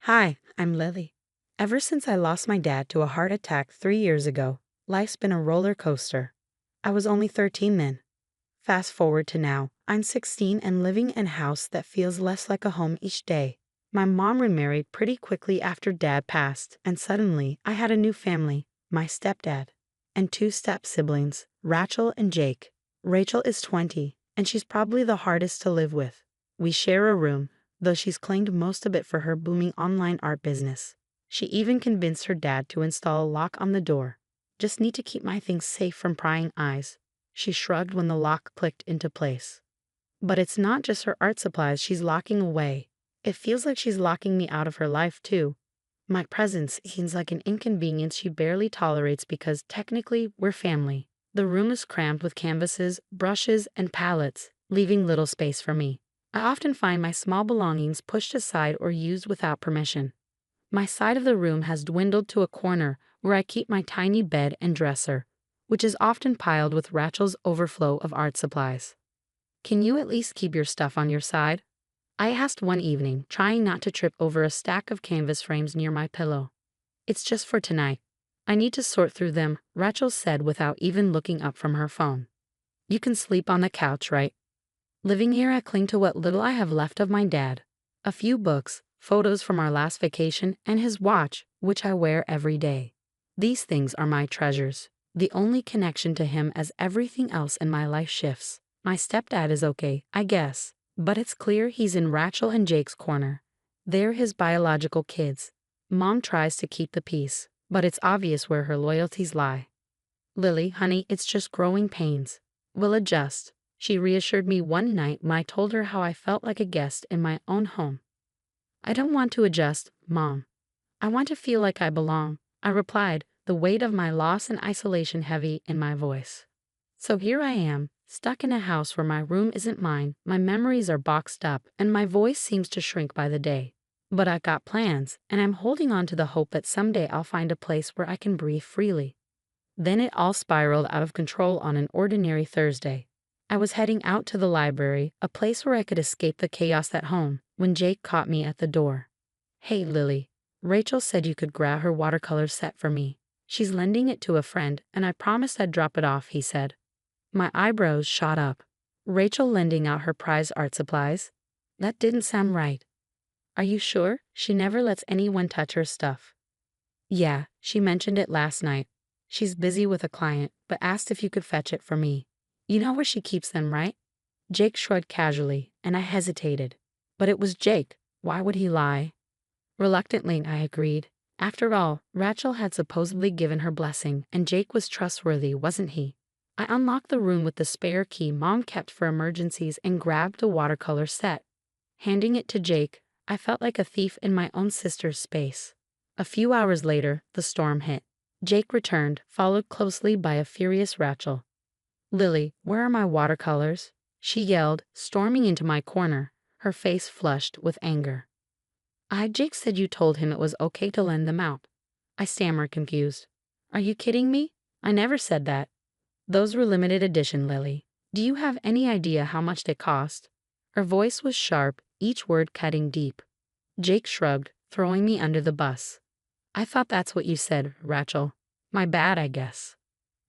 Hi, I'm Lily. Ever since I lost my dad to a heart attack 3 years ago, life's been a roller coaster. I was only 13 then. Fast forward to now, I'm 16 and living in a house that feels less like a home each day. My mom remarried pretty quickly after dad passed, and suddenly I had a new family, my stepdad, and two step-siblings, Rachel and Jake. Rachel is 20, and she's probably the hardest to live with. We share a room, though she's claimed most of it for her booming online art business. She even convinced her dad to install a lock on the door. Just need to keep my things safe from prying eyes. She shrugged when the lock clicked into place. But it's not just her art supplies she's locking away. It feels like she's locking me out of her life, too. My presence seems like an inconvenience she barely tolerates because technically we're family. The room is crammed with canvases, brushes, and palettes, leaving little space for me. I often find my small belongings pushed aside or used without permission. My side of the room has dwindled to a corner where I keep my tiny bed and dresser, which is often piled with Rachel's overflow of art supplies. Can you at least keep your stuff on your side? I asked one evening, trying not to trip over a stack of canvas frames near my pillow. It's just for tonight. I need to sort through them, Rachel said without even looking up from her phone. You can sleep on the couch, right? Living here, I cling to what little I have left of my dad. A few books, photos from our last vacation, and his watch, which I wear every day. These things are my treasures, the only connection to him as everything else in my life shifts. My stepdad is okay, I guess, but it's clear he's in Rachel and Jake's corner. They're his biological kids. Mom tries to keep the peace, but it's obvious where her loyalties lie. Lily, honey, it's just growing pains. We'll adjust. She reassured me one night when I told her how I felt like a guest in my own home. I don't want to adjust, Mom. I want to feel like I belong, I replied, the weight of my loss and isolation heavy in my voice. So here I am, stuck in a house where my room isn't mine, my memories are boxed up, and my voice seems to shrink by the day. But I've got plans, and I'm holding on to the hope that someday I'll find a place where I can breathe freely. Then it all spiraled out of control on an ordinary Thursday. I was heading out to the library, a place where I could escape the chaos at home, when Jake caught me at the door. Hey, Lily. Rachel said you could grab her watercolor set for me. She's lending it to a friend, and I promised I'd drop it off, he said. My eyebrows shot up. Rachel lending out her prized art supplies? That didn't sound right. Are you sure? She never lets anyone touch her stuff. Yeah, she mentioned it last night. She's busy with a client, but asked if you could fetch it for me. You know where she keeps them, right? Jake shrugged casually, and I hesitated. But it was Jake. Why would he lie? Reluctantly, I agreed. After all, Rachel had supposedly given her blessing, and Jake was trustworthy, wasn't he? I unlocked the room with the spare key Mom kept for emergencies and grabbed a watercolor set. Handing it to Jake, I felt like a thief in my own sister's space. A few hours later, the storm hit. Jake returned, followed closely by a furious Rachel. Lily, where are my watercolors? She yelled, storming into my corner, her face flushed with anger. Jake said you told him it was okay to lend them out. I stammered, confused. Are you kidding me? I never said that. Those were limited edition, Lily. Do you have any idea how much they cost? Her voice was sharp, each word cutting deep. Jake shrugged, throwing me under the bus. I thought that's what you said, Rachel. My bad, I guess.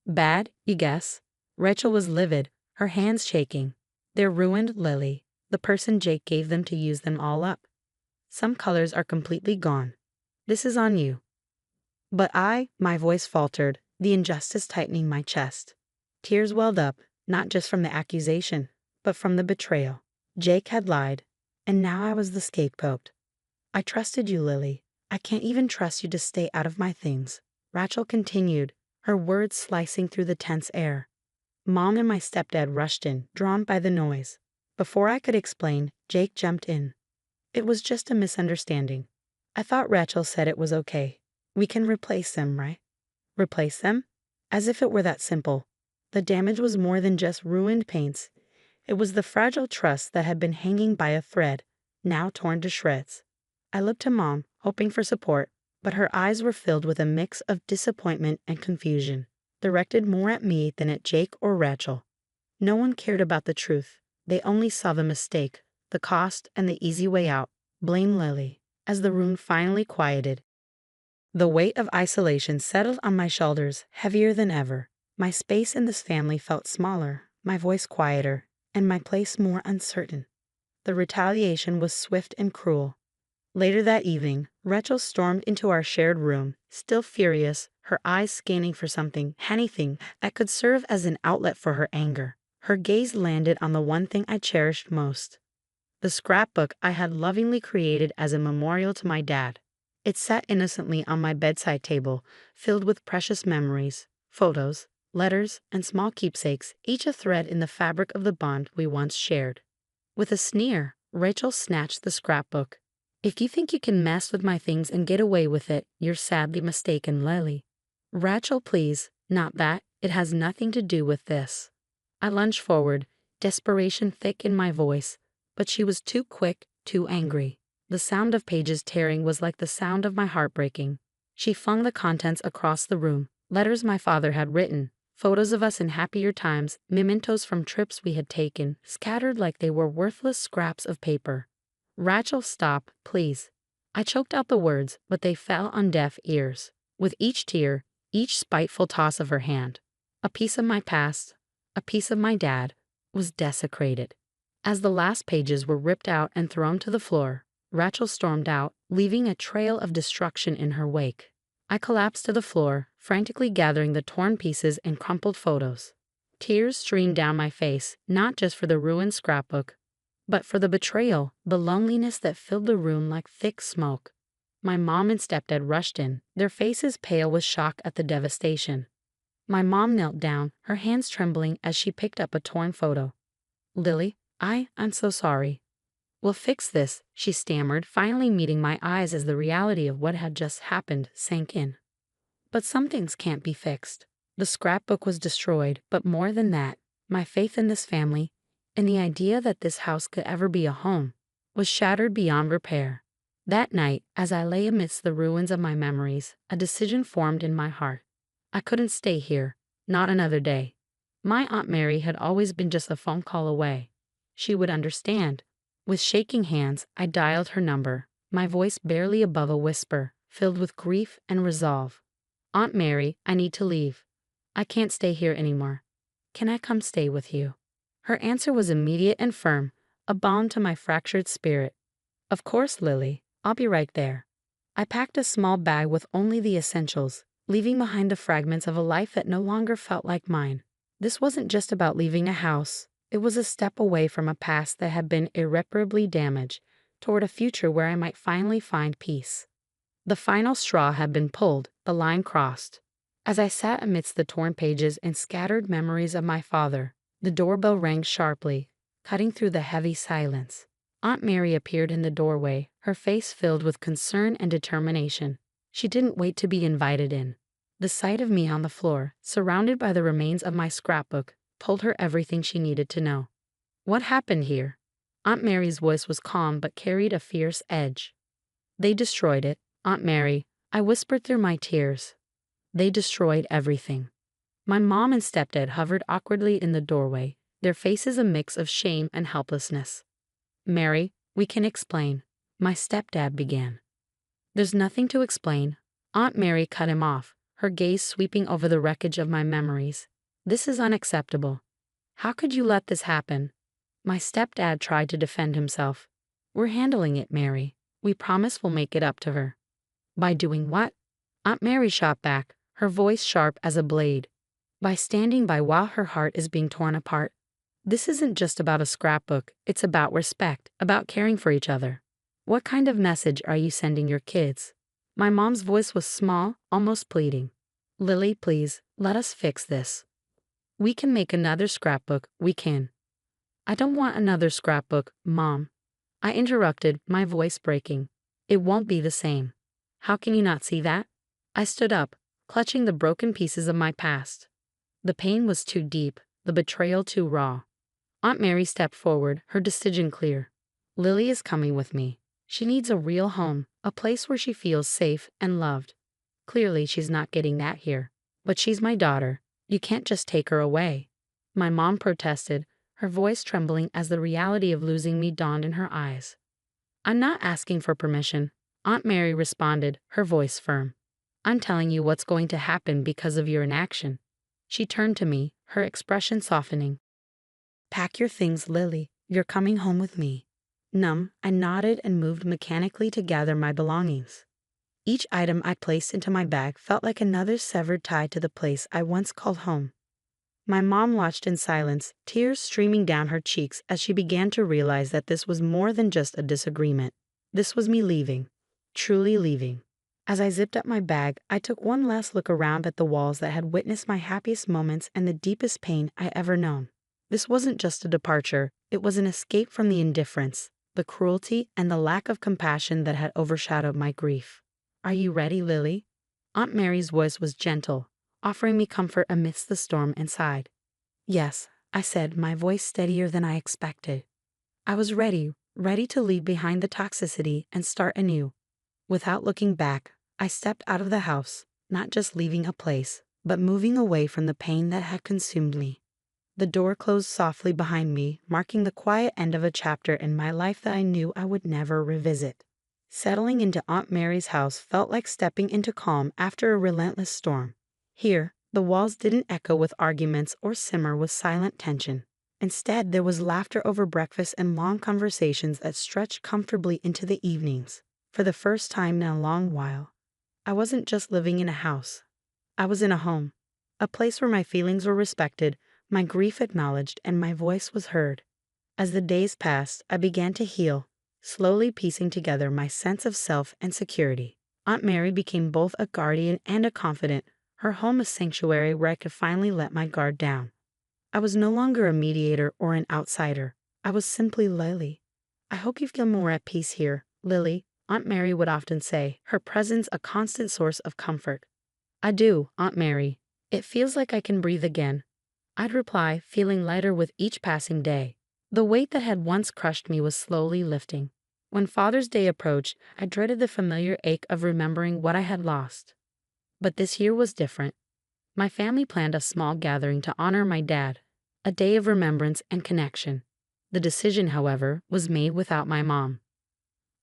Bad, you guess? Rachel was livid, her hands shaking. They're ruined, Lily. The person Jake gave them to use them all up. Some colors are completely gone. This is on you. But my voice faltered, the injustice tightening my chest. Tears welled up, not just from the accusation, but from the betrayal. Jake had lied, and now I was the scapegoat. I trusted you, Lily. I can't even trust you to stay out of my things. Rachel continued, her words slicing through the tense air. Mom and my stepdad rushed in, drawn by the noise. Before I could explain, Jake jumped in. It was just a misunderstanding. I thought Rachel said it was okay. We can replace them, right? Replace them? As if it were that simple. The damage was more than just ruined paints. It was the fragile trust that had been hanging by a thread, now torn to shreds. I looked to Mom, hoping for support, but her eyes were filled with a mix of disappointment and confusion, directed more at me than at Jake or Rachel. No one cared about the truth. They only saw the mistake, the cost, and the easy way out. Blame Lily. As the room finally quieted, the weight of isolation settled on my shoulders, heavier than ever. My space in this family felt smaller, my voice quieter, and my place more uncertain. The retaliation was swift and cruel. Later that evening, Rachel stormed into our shared room, still furious, her eyes scanning for something, anything, that could serve as an outlet for her anger. Her gaze landed on the one thing I cherished most, the scrapbook I had lovingly created as a memorial to my dad. It sat innocently on my bedside table, filled with precious memories, photos, letters, and small keepsakes, each a thread in the fabric of the bond we once shared. With a sneer, Rachel snatched the scrapbook. "If you think you can mess with my things and get away with it, you're sadly mistaken, Lily." "Rachel, please, not that. It has nothing to do with this." I lunged forward, desperation thick in my voice, but she was too quick, too angry. The sound of pages tearing was like the sound of my heart breaking. She flung the contents across the room, letters my father had written, photos of us in happier times, mementos from trips we had taken, scattered like they were worthless scraps of paper. "Rachel, stop, please." I choked out the words, but they fell on deaf ears. With each tear, each spiteful toss of her hand, a piece of my past, a piece of my dad, was desecrated. As the last pages were ripped out and thrown to the floor, Rachel stormed out, leaving a trail of destruction in her wake. I collapsed to the floor, frantically gathering the torn pieces and crumpled photos. Tears streamed down my face, not just for the ruined scrapbook, but for the betrayal, the loneliness that filled the room like thick smoke. My mom and stepdad rushed in, their faces pale with shock at the devastation. My mom knelt down, her hands trembling as she picked up a torn photo. "Lily, I'm so sorry." "We'll fix this," she stammered, finally meeting my eyes as the reality of what had just happened sank in. "But some things can't be fixed." The scrapbook was destroyed, but more than that, my faith in this family, and the idea that this house could ever be a home, was shattered beyond repair. That night, as I lay amidst the ruins of my memories, a decision formed in my heart. I couldn't stay here, not another day. My Aunt Mary had always been just a phone call away. She would understand. With shaking hands, I dialed her number, my voice barely above a whisper, filled with grief and resolve. "Aunt Mary, I need to leave. I can't stay here anymore. Can I come stay with you?" Her answer was immediate and firm, a balm to my fractured spirit. "Of course, Lily. I'll be right there." I packed a small bag with only the essentials, leaving behind the fragments of a life that no longer felt like mine. This wasn't just about leaving a house. It was a step away from a past that had been irreparably damaged, toward a future where I might finally find peace. The final straw had been pulled, the line crossed. As I sat amidst the torn pages and scattered memories of my father, the doorbell rang sharply, cutting through the heavy silence. Aunt Mary appeared in the doorway, her face filled with concern and determination. She didn't wait to be invited in. The sight of me on the floor, surrounded by the remains of my scrapbook, told her everything she needed to know. "What happened here?" Aunt Mary's voice was calm but carried a fierce edge. "They destroyed it, Aunt Mary," I whispered through my tears. "They destroyed everything." My mom and stepdad hovered awkwardly in the doorway, their faces a mix of shame and helplessness. "Mary, we can explain," my stepdad began. "There's nothing to explain." Aunt Mary cut him off, her gaze sweeping over the wreckage of my memories. "This is unacceptable. How could you let this happen?" My stepdad tried to defend himself. "We're handling it, Mary. We promise we'll make it up to her." "By doing what?" Aunt Mary shot back, her voice sharp as a blade. "By standing by while her heart is being torn apart. This isn't just about a scrapbook, it's about respect, about caring for each other. What kind of message are you sending your kids?" My mom's voice was small, almost pleading. "Lily, please, let us fix this. We can make another scrapbook, we can." "I don't want another scrapbook, Mom," I interrupted, my voice breaking. "It won't be the same. How can you not see that?" I stood up, clutching the broken pieces of my past. The pain was too deep, the betrayal too raw. Aunt Mary stepped forward, her decision clear. "Lily is coming with me. She needs a real home, a place where she feels safe and loved. Clearly she's not getting that here. But she's my daughter. You can't just take her away." My mom protested, her voice trembling as the reality of losing me dawned in her eyes. "I'm not asking for permission. Aunt Mary responded, her voice firm. "I'm telling you what's going to happen because of your inaction." She turned to me, her expression softening. "Pack your things, Lily. You're coming home with me." Numb, I nodded and moved mechanically to gather my belongings. Each item I placed into my bag felt like another severed tie to the place I once called home. My mom watched in silence, tears streaming down her cheeks as she began to realize that this was more than just a disagreement. This was me leaving. Truly leaving. As I zipped up my bag, I took one last look around at the walls that had witnessed my happiest moments and the deepest pain I ever known. This wasn't just a departure, it was an escape from the indifference, the cruelty, and the lack of compassion that had overshadowed my grief. "Are you ready, Lily?" Aunt Mary's voice was gentle, offering me comfort amidst the storm inside. "Yes," I said, my voice steadier than I expected. I was ready to leave behind the toxicity and start anew. Without looking back, I stepped out of the house, not just leaving a place, but moving away from the pain that had consumed me. The door closed softly behind me, marking the quiet end of a chapter in my life that I knew I would never revisit. Settling into Aunt Mary's house felt like stepping into calm after a relentless storm. Here, the walls didn't echo with arguments or simmer with silent tension. Instead, there was laughter over breakfast and long conversations that stretched comfortably into the evenings. For the first time in a long while, I wasn't just living in a house. I was in a home, a place where my feelings were respected, my grief acknowledged, and my voice was heard. As the days passed, I began to heal, slowly piecing together my sense of self and security. Aunt Mary became both a guardian and a confidant, her home a sanctuary where I could finally let my guard down. I was no longer a mediator or an outsider. I was simply Lily. "I hope you feel more at peace here, Lily," Aunt Mary would often say, her presence a constant source of comfort. "I do, Aunt Mary. It feels like I can breathe again," I'd reply, feeling lighter with each passing day. The weight that had once crushed me was slowly lifting. When Father's Day approached, I dreaded the familiar ache of remembering what I had lost. But this year was different. My family planned a small gathering to honor my dad, a day of remembrance and connection. The decision, however, was made without my mom.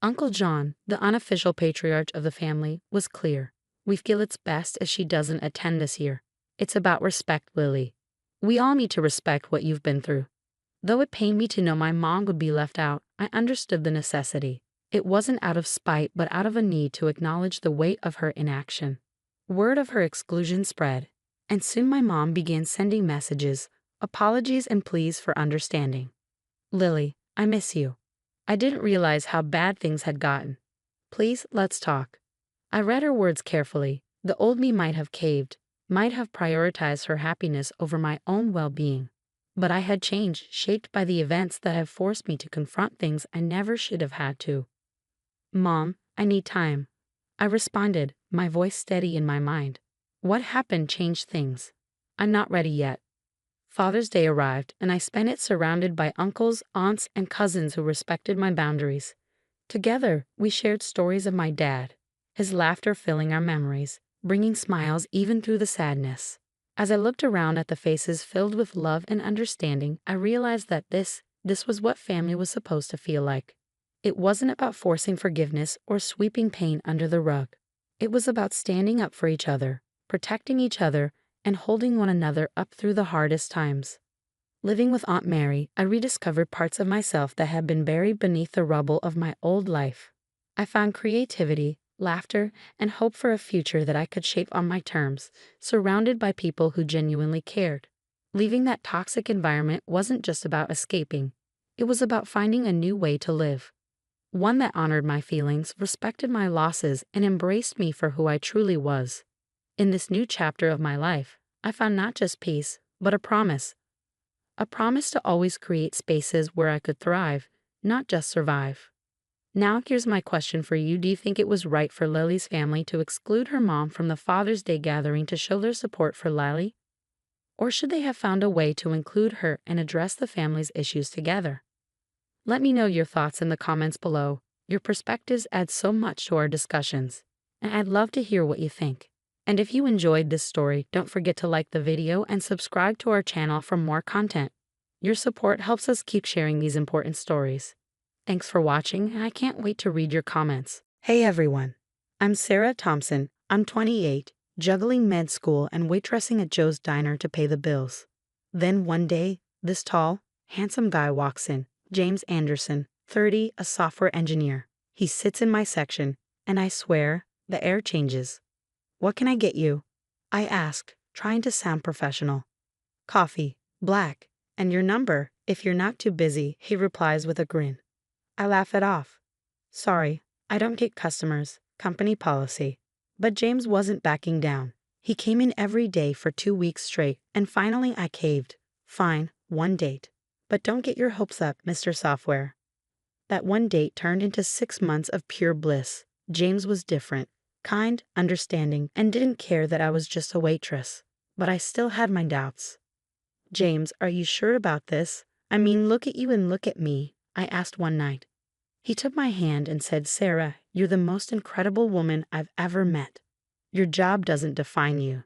Uncle John, the unofficial patriarch of the family, was clear. "We feel it's best if she doesn't attend this year. It's about respect, Lily. We all need to respect what you've been through." Though it pained me to know my mom would be left out, I understood the necessity. It wasn't out of spite, but out of a need to acknowledge the weight of her inaction. Word of her exclusion spread, and soon my mom began sending messages, apologies, and pleas for understanding. "Lily, I miss you. I didn't realize how bad things had gotten. Please, let's talk." I read her words carefully. The old me might have caved, might have prioritized her happiness over my own well-being. But I had changed, shaped by the events that have forced me to confront things I never should have had to. "Mom, I need time," I responded, my voice steady in my mind. "What happened changed things. I'm not ready yet." Father's Day arrived, and I spent it surrounded by uncles, aunts, and cousins who respected my boundaries. Together, we shared stories of my dad, his laughter filling our memories, bringing smiles even through the sadness. As I looked around at the faces filled with love and understanding, I realized that this was what family was supposed to feel like. It wasn't about forcing forgiveness or sweeping pain under the rug. It was about standing up for each other, protecting each other, and holding one another up through the hardest times. Living with Aunt Mary, I rediscovered parts of myself that had been buried beneath the rubble of my old life. I found creativity, laughter, and hope for a future that I could shape on my terms, surrounded by people who genuinely cared. Leaving that toxic environment wasn't just about escaping. It was about finding a new way to live. One that honored my feelings, respected my losses, and embraced me for who I truly was. In this new chapter of my life, I found not just peace, but a promise. A promise to always create spaces where I could thrive, not just survive. Now here's my question for you. Do you think it was right for Lily's family to exclude her mom from the Father's Day gathering to show their support for Lily? Or should they have found a way to include her and address the family's issues together? Let me know your thoughts in the comments below. Your perspectives add so much to our discussions, and I'd love to hear what you think. And if you enjoyed this story, don't forget to like the video and subscribe to our channel for more content. Your support helps us keep sharing these important stories. Thanks for watching, and I can't wait to read your comments. Hey everyone. I'm Sarah Thompson. I'm 28, juggling med school and waitressing at Joe's Diner to pay the bills. Then one day, this tall, handsome guy walks in, James Anderson, 30, a software engineer. He sits in my section, and I swear, the air changes. What can I get you? I ask, trying to sound professional. Coffee, black, and your number, if you're not too busy, he replies with a grin. I laugh it off. Sorry, I don't get customers, company policy. But James wasn't backing down. He came in every day for 2 weeks straight, and finally I caved. Fine, one date. But don't get your hopes up, Mr. Software. That one date turned into 6 months of pure bliss. James was different, kind, understanding, and didn't care that I was just a waitress. But I still had my doubts. James, are you sure about this? I mean, look at you and look at me, I asked one night. He took my hand and said, Sarah, you're the most incredible woman I've ever met. Your job doesn't define you.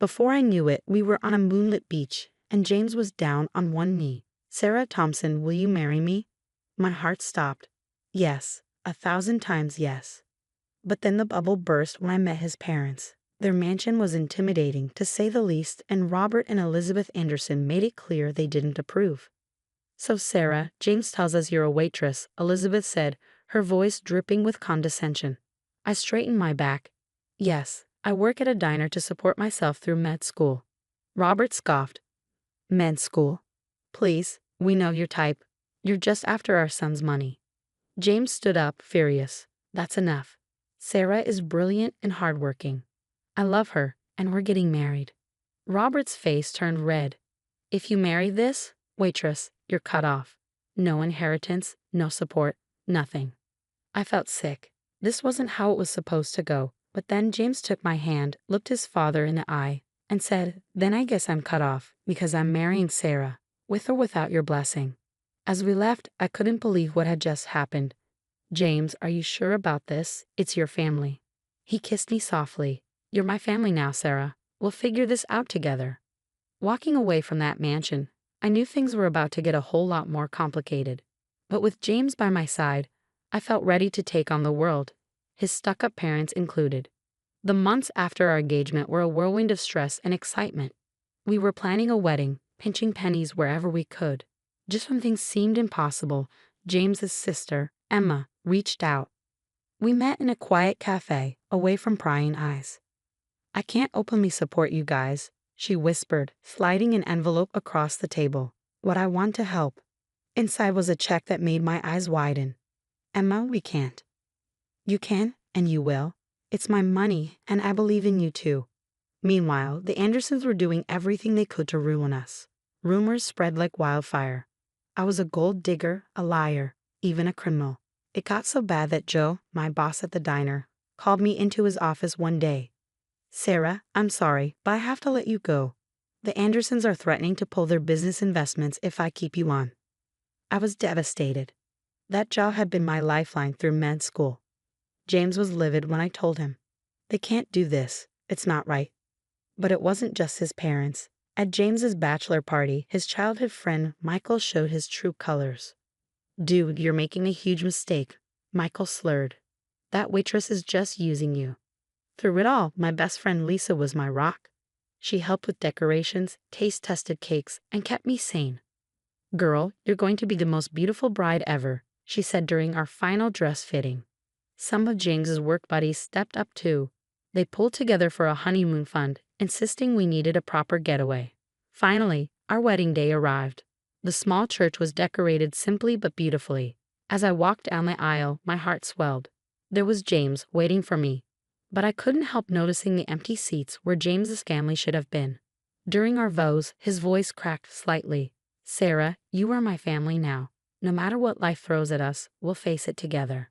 Before I knew it, we were on a moonlit beach, and James was down on one knee. Sarah Thompson, will you marry me? My heart stopped. Yes, 1,000 times yes. But then the bubble burst when I met his parents. Their mansion was intimidating, to say the least, and Robert and Elizabeth Anderson made it clear they didn't approve. So Sarah, James tells us you're a waitress, Elizabeth said, her voice dripping with condescension. I straightened my back. Yes, I work at a diner to support myself through med school. Robert scoffed. Med school? Please, we know your type. You're just after our son's money. James stood up, furious. That's enough. Sarah is brilliant and hardworking. I love her, and we're getting married. Robert's face turned red. If you marry this, waitress, you're cut off. No inheritance, no support, nothing. I felt sick. This wasn't how it was supposed to go, but then James took my hand, looked his father in the eye, and said, then I guess I'm cut off, because I'm marrying Sarah, with or without your blessing. As we left, I couldn't believe what had just happened. James, are you sure about this? It's your family. He kissed me softly. You're my family now, Sarah. We'll figure this out together. Walking away from that mansion, I knew things were about to get a whole lot more complicated. But with James by my side, I felt ready to take on the world, his stuck-up parents included. The months after our engagement were a whirlwind of stress and excitement. We were planning a wedding, pinching pennies wherever we could. Just when things seemed impossible, James's sister, Emma, reached out. We met in a quiet cafe, away from prying eyes. I can't openly support you guys, she whispered, sliding an envelope across the table. What I want to help. Inside was a check that made my eyes widen. Emma, we can't. You can, and you will. It's my money, and I believe in you too. Meanwhile, the Andersons were doing everything they could to ruin us. Rumors spread like wildfire. I was a gold digger, a liar, even a criminal. It got so bad that Joe, my boss at the diner, called me into his office one day. Sarah, I'm sorry, but I have to let you go. The Andersons are threatening to pull their business investments if I keep you on. I was devastated. That job had been my lifeline through med school. James was livid when I told him. They can't do this. It's not right. But it wasn't just his parents. At James's bachelor party, his childhood friend Michael showed his true colors. Dude, you're making a huge mistake, Michael slurred. That waitress is just using you. Through it all, my best friend Lisa was my rock. She helped with decorations, taste-tested cakes, and kept me sane. Girl, you're going to be the most beautiful bride ever, she said during our final dress fitting. Some of James's work buddies stepped up too. They pulled together for a honeymoon fund, insisting we needed a proper getaway. Finally, our wedding day arrived. The small church was decorated simply but beautifully. As I walked down the aisle, my heart swelled. There was James waiting for me. But I couldn't help noticing the empty seats where James's family should have been. During our vows, his voice cracked slightly. Sarah, you are my family now. No matter what life throws at us, we'll face it together.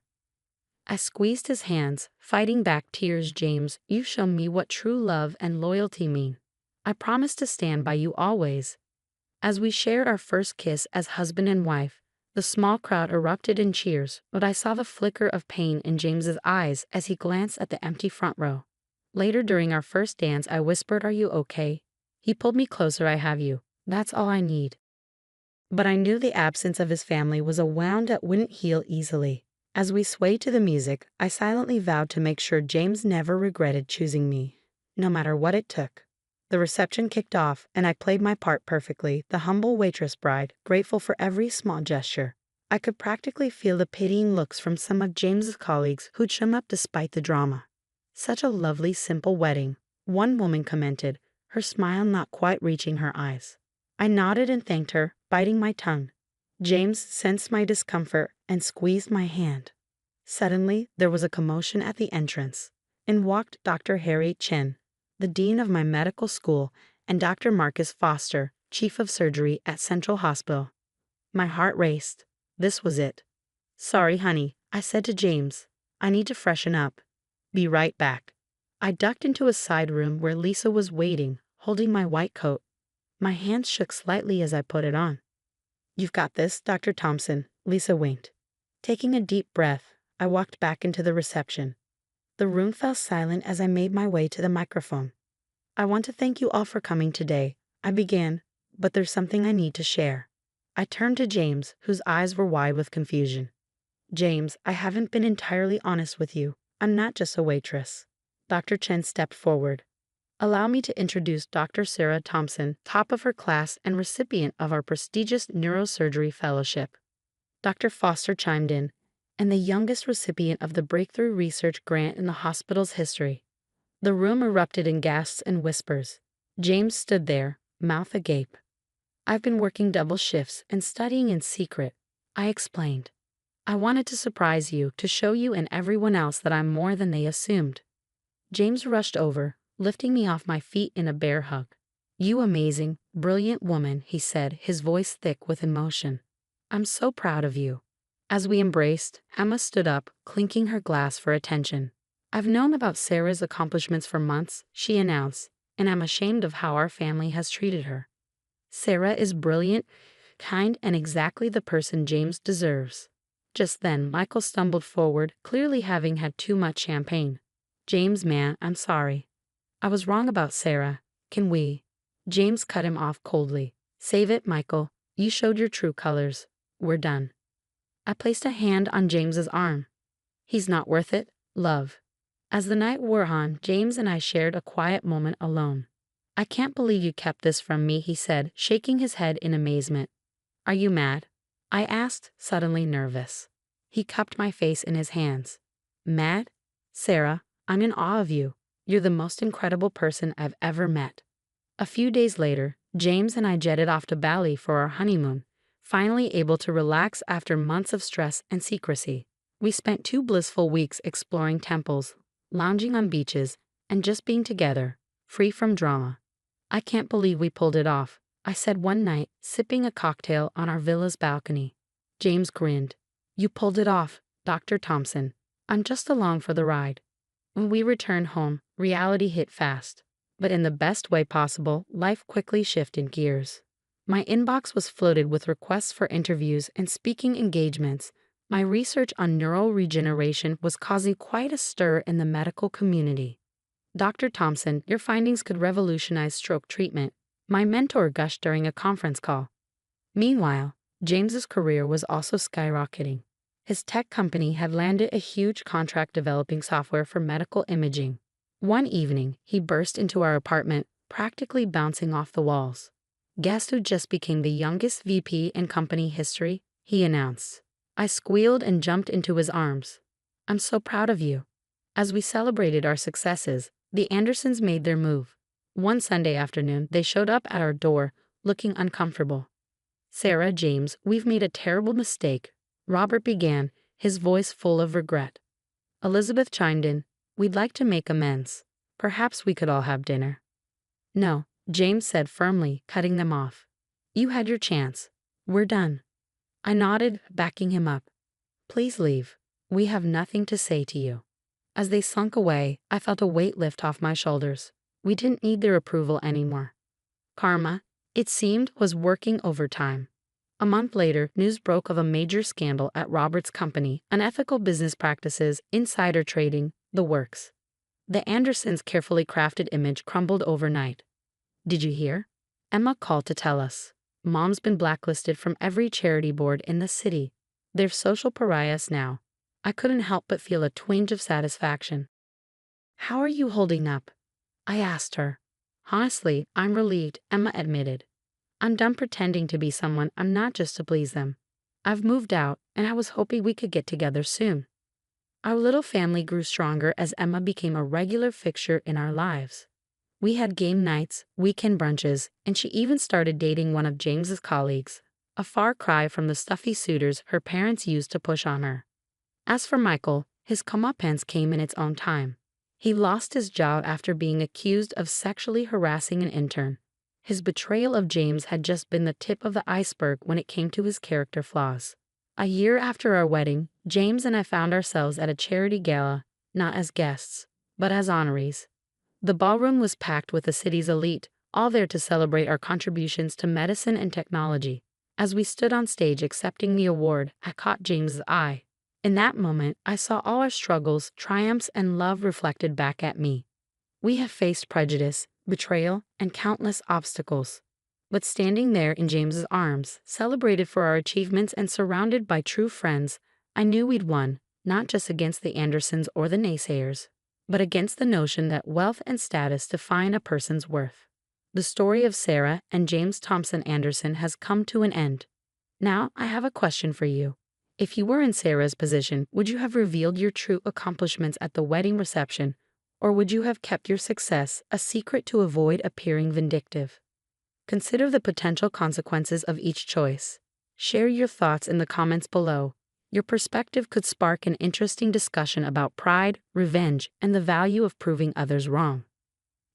I squeezed his hands, fighting back tears. James, you've shown me what true love and loyalty mean. I promise to stand by you always. As we shared our first kiss as husband and wife, the small crowd erupted in cheers, but I saw the flicker of pain in James's eyes as he glanced at the empty front row. Later during our first dance, I whispered, "Are you okay?" He pulled me closer. "I have you. That's all I need." But I knew the absence of his family was a wound that wouldn't heal easily. As we swayed to the music, I silently vowed to make sure James never regretted choosing me, no matter what it took. The reception kicked off, and I played my part perfectly, the humble waitress bride, grateful for every small gesture. I could practically feel the pitying looks from some of James's colleagues who'd shown up despite the drama. Such a lovely, simple wedding, one woman commented, her smile not quite reaching her eyes. I nodded and thanked her, biting my tongue. James sensed my discomfort and squeezed my hand. Suddenly, there was a commotion at the entrance. In walked Dr. Harry Chen, the dean of my medical school, and Dr. Marcus Foster, chief of surgery at Central Hospital. My heart raced. This was it. "Sorry, honey," I said to James. "I need to freshen up. Be right back." I ducked into a side room where Lisa was waiting, holding my white coat. My hands shook slightly as I put it on. "You've got this, Dr. Thompson," Lisa winked. Taking a deep breath, I walked back into the reception. The room fell silent as I made my way to the microphone. "I want to thank you all for coming today," I began, "but there's something I need to share." I turned to James, whose eyes were wide with confusion. "James, I haven't been entirely honest with you. I'm not just a waitress." Dr. Chen stepped forward. "Allow me to introduce Dr. Sarah Thompson, top of her class and recipient of our prestigious neurosurgery fellowship." Dr. Foster chimed in, "and the youngest recipient of the Breakthrough Research Grant in the hospital's history." The room erupted in gasps and whispers. James stood there, mouth agape. "I've been working double shifts and studying in secret," I explained. "I wanted to surprise you, to show you and everyone else that I'm more than they assumed." James rushed over, lifting me off my feet in a bear hug. "You amazing, brilliant woman," he said, his voice thick with emotion. "I'm so proud of you." As we embraced, Emma stood up, clinking her glass for attention. "I've known about Sarah's accomplishments for months," she announced, "and I'm ashamed of how our family has treated her. Sarah is brilliant, kind, and exactly the person James deserves." Just then, Michael stumbled forward, clearly having had too much champagne. "James, man, I'm sorry. I was wrong about Sarah. Can we?" James cut him off coldly. "Save it, Michael. You showed your true colors. We're done." I placed a hand on James's arm. "He's not worth it, love." As the night wore on, James and I shared a quiet moment alone. "I can't believe you kept this from me," he said, shaking his head in amazement. "Are you mad?" I asked, suddenly nervous. He cupped my face in his hands. "Mad? Sarah, I'm in awe of you. You're the most incredible person I've ever met." A few days later, James and I jetted off to Bali for our honeymoon, finally able to relax after months of stress and secrecy. We spent 2 blissful weeks exploring temples, lounging on beaches, and just being together, free from drama. "I can't believe we pulled it off," I said one night, sipping a cocktail on our villa's balcony. James grinned. "You pulled it off, Dr. Thompson. I'm just along for the ride." When we returned home, reality hit fast. But in the best way possible, life quickly shifted gears. My inbox was flooded with requests for interviews and speaking engagements. My research on neural regeneration was causing quite a stir in the medical community. "Dr. Thompson, your findings could revolutionize stroke treatment," my mentor gushed during a conference call. Meanwhile, James's career was also skyrocketing. His tech company had landed a huge contract developing software for medical imaging. One evening, he burst into our apartment, practically bouncing off the walls. "Guess who just became the youngest VP in company history?" he announced. I squealed and jumped into his arms. "I'm so proud of you." As we celebrated our successes, the Andersons made their move. One Sunday afternoon, they showed up at our door, looking uncomfortable. "Sarah, James, we've made a terrible mistake," Robert began, his voice full of regret. Elizabeth chimed in, "We'd like to make amends. Perhaps we could all have dinner." "No," James said firmly, cutting them off. "You had your chance. We're done." I nodded, backing him up. "Please leave. We have nothing to say to you." As they slunk away, I felt a weight lift off my shoulders. We didn't need their approval anymore. Karma, it seemed, was working overtime. A month later, news broke of a major scandal at Robert's company, unethical business practices, insider trading, the works. The Andersons' carefully crafted image crumbled overnight. "Did you hear?" Emma called to tell us. "Mom's been blacklisted from every charity board in the city. They're social pariahs now." I couldn't help but feel a twinge of satisfaction. "How are you holding up?" I asked her. "Honestly, I'm relieved," Emma admitted. "I'm done pretending to be someone I'm not just to please them. I've moved out, and I was hoping we could get together soon." Our little family grew stronger as Emma became a regular fixture in our lives. We had game nights, weekend brunches, and she even started dating one of James's colleagues, a far cry from the stuffy suitors her parents used to push on her. As for Michael, his comeuppance came in its own time. He lost his job after being accused of sexually harassing an intern. His betrayal of James had just been the tip of the iceberg when it came to his character flaws. A year after our wedding, James and I found ourselves at a charity gala, not as guests, but as honorees. The ballroom was packed with the city's elite, all there to celebrate our contributions to medicine and technology. As we stood on stage accepting the award, I caught James's eye. In that moment, I saw all our struggles, triumphs, and love reflected back at me. We have faced prejudice, betrayal, and countless obstacles. But standing there in James's arms, celebrated for our achievements and surrounded by true friends, I knew we'd won, not just against the Andersons or the naysayers, but against the notion that wealth and status define a person's worth. The story of Sarah and James Thompson Anderson has come to an end. Now, I have a question for you. If you were in Sarah's position, would you have revealed your true accomplishments at the wedding reception, or would you have kept your success a secret to avoid appearing vindictive? Consider the potential consequences of each choice. Share your thoughts in the comments below. Your perspective could spark an interesting discussion about pride, revenge, and the value of proving others wrong.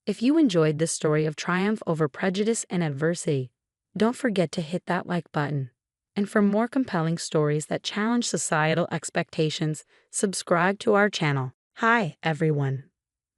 If you enjoyed this story of triumph over prejudice and adversity, don't forget to hit that like button. And for more compelling stories that challenge societal expectations, subscribe to our channel. Hi, everyone.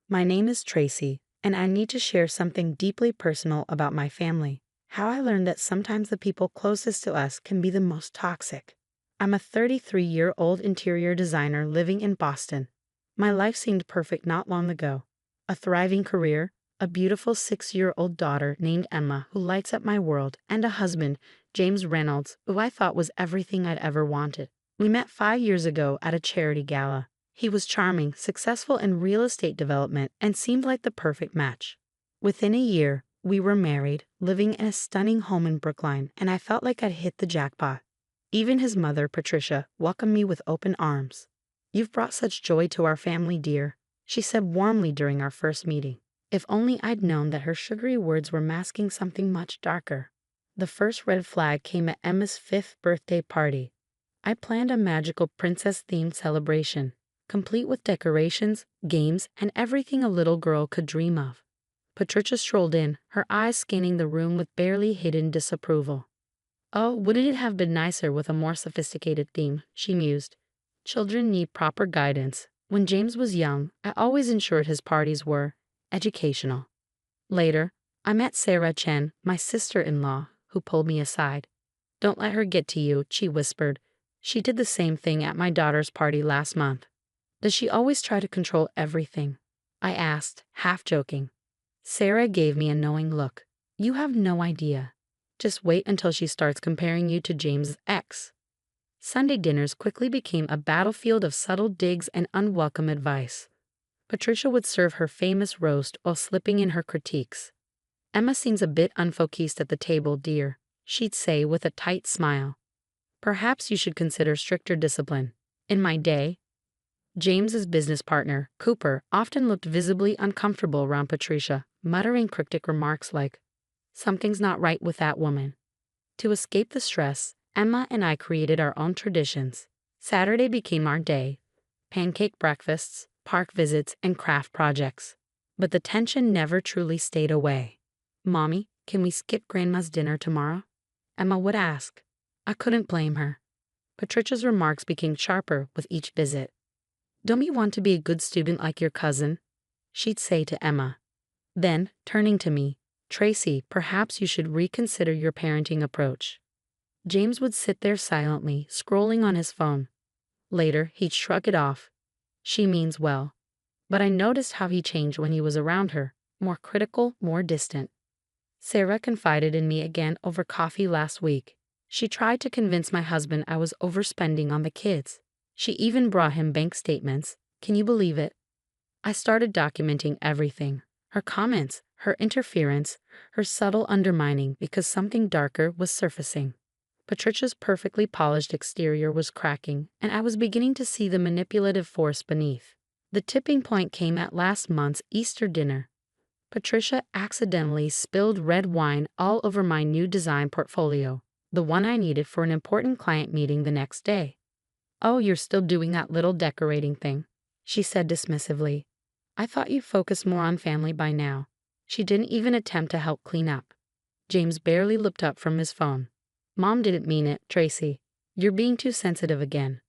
My name is Tracy, and I need to share something deeply personal about my family. How I learned that sometimes the people closest to us can be the most toxic. I'm a 33-year-old interior designer living in Boston. My life seemed perfect not long ago. A thriving career, a beautiful 6-year-old daughter named Emma who lights up my world, and a husband, James Reynolds, who I thought was everything I'd ever wanted. We met 5 years ago at a charity gala. He was charming, successful in real estate development, and seemed like the perfect match. Within a year, we were married, living in a stunning home in Brookline, and I felt like I'd hit the jackpot. Even his mother, Patricia, welcomed me with open arms. "You've brought such joy to our family, dear," she said warmly during our first meeting. If only I'd known that her sugary words were masking something much darker. The first red flag came at Emma's 5th birthday party. I planned a magical princess-themed celebration, complete with decorations, games, and everything a little girl could dream of. Patricia strolled in, her eyes scanning the room with barely hidden disapproval. "Oh, wouldn't it have been nicer with a more sophisticated theme?" she mused. "Children need proper guidance. When James was young, I always ensured his parties were educational." Later, I met Sarah Chen, my sister-in-law, who pulled me aside. "Don't let her get to you," she whispered. "She did the same thing at my daughter's party last month." "Does she always try to control everything?" I asked, half joking. Sarah gave me a knowing look. "You have no idea. Just wait until she starts comparing you to James's ex." Sunday dinners quickly became a battlefield of subtle digs and unwelcome advice. Patricia would serve her famous roast while slipping in her critiques. "Emma seems a bit unfocused at the table, dear," she'd say with a tight smile. "Perhaps you should consider stricter discipline." In my day, James's business partner, Cooper, often looked visibly uncomfortable around Patricia, muttering cryptic remarks like, "Something's not right with that woman." To escape the stress, Emma and I created our own traditions. Saturday became our day: pancake breakfasts, park visits, and craft projects. But the tension never truly stayed away. "Mommy, can we skip Grandma's dinner tomorrow?" Emma would ask. I couldn't blame her. Patricia's remarks became sharper with each visit. "Don't you want to be a good student like your cousin?" she'd say to Emma. Then, turning to me, "Tracy, perhaps you should reconsider your parenting approach." James would sit there silently, scrolling on his phone. Later, he'd shrug it off. "She means well." But I noticed how he changed when he was around her, more critical, more distant. Sarah confided in me again over coffee last week. She tried to convince my husband I was overspending on the kids. She even brought him bank statements. Can you believe it? I started documenting everything. Her comments, her interference, her subtle undermining because something darker was surfacing. Patricia's perfectly polished exterior was cracking, and I was beginning to see the manipulative force beneath. The tipping point came at last month's Easter dinner. Patricia accidentally spilled red wine all over my new design portfolio, the one I needed for an important client meeting the next day. "Oh, you're still doing that little decorating thing," she said dismissively. "I thought you focused more on family by now." She didn't even attempt to help clean up. James barely looked up from his phone. "Mom didn't mean it, Tracy. You're being too sensitive again."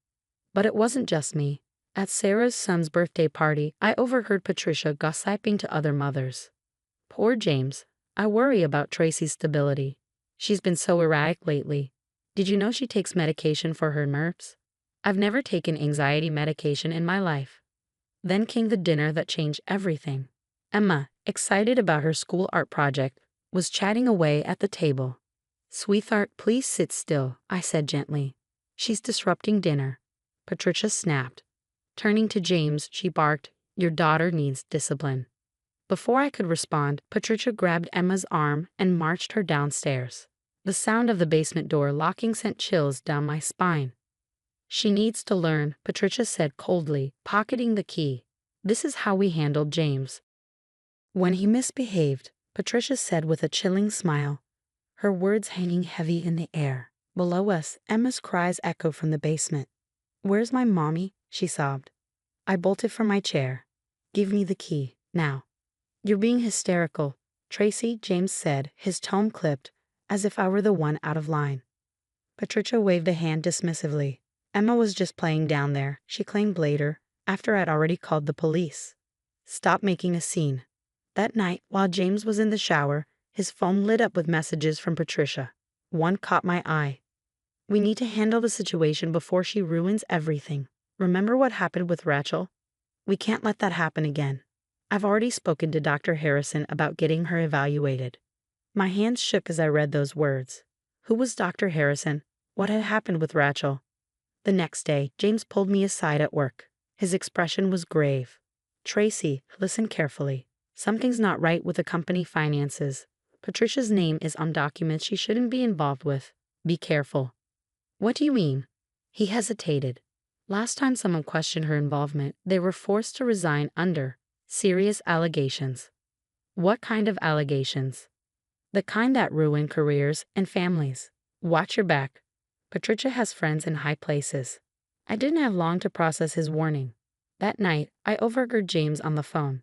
But it wasn't just me. At Sarah's son's birthday party, I overheard Patricia gossiping to other mothers. "Poor James. I worry about Tracy's stability. She's been so erratic lately. Did you know she takes medication for her nerves? I've never taken anxiety medication in my life." Then came the dinner that changed everything. Emma, excited about her school art project, was chatting away at the table. "Sweetheart, please sit still," I said gently. "She's disrupting dinner." Patricia snapped. Turning to James, she barked, "Your daughter needs discipline." Before I could respond, Patricia grabbed Emma's arm and marched her downstairs. The sound of the basement door locking sent chills down my spine. "She needs to learn," Patricia said coldly, pocketing the key. "This is how we handled James when he misbehaved," Patricia said with a chilling smile, her words hanging heavy in the air. Below us, Emma's cries echoed from the basement. "Where's my mommy?" she sobbed. I bolted from my chair. "Give me the key, now." "You're being hysterical, Tracy," James said, his tone clipped, as if I were the one out of line. Patricia waved a hand dismissively. "Emma was just playing down there," she claimed later, after I'd already called the police. "Stop making a scene." That night, while James was in the shower, his phone lit up with messages from Patricia. One caught my eye. "We need to handle the situation before she ruins everything. Remember what happened with Rachel? We can't let that happen again. I've already spoken to Dr. Harrison about getting her evaluated." My hands shook as I read those words. Who was Dr. Harrison? What had happened with Rachel? The next day, James pulled me aside at work. His expression was grave. "Tracy, listen carefully. Something's not right with the company finances. Patricia's name is on documents she shouldn't be involved with. Be careful." "What do you mean?" He hesitated. "Last time someone questioned her involvement, they were forced to resign under serious allegations." "What kind of allegations?" "The kind that ruin careers and families. Watch your back. Patricia has friends in high places." I didn't have long to process his warning. That night, I overheard James on the phone.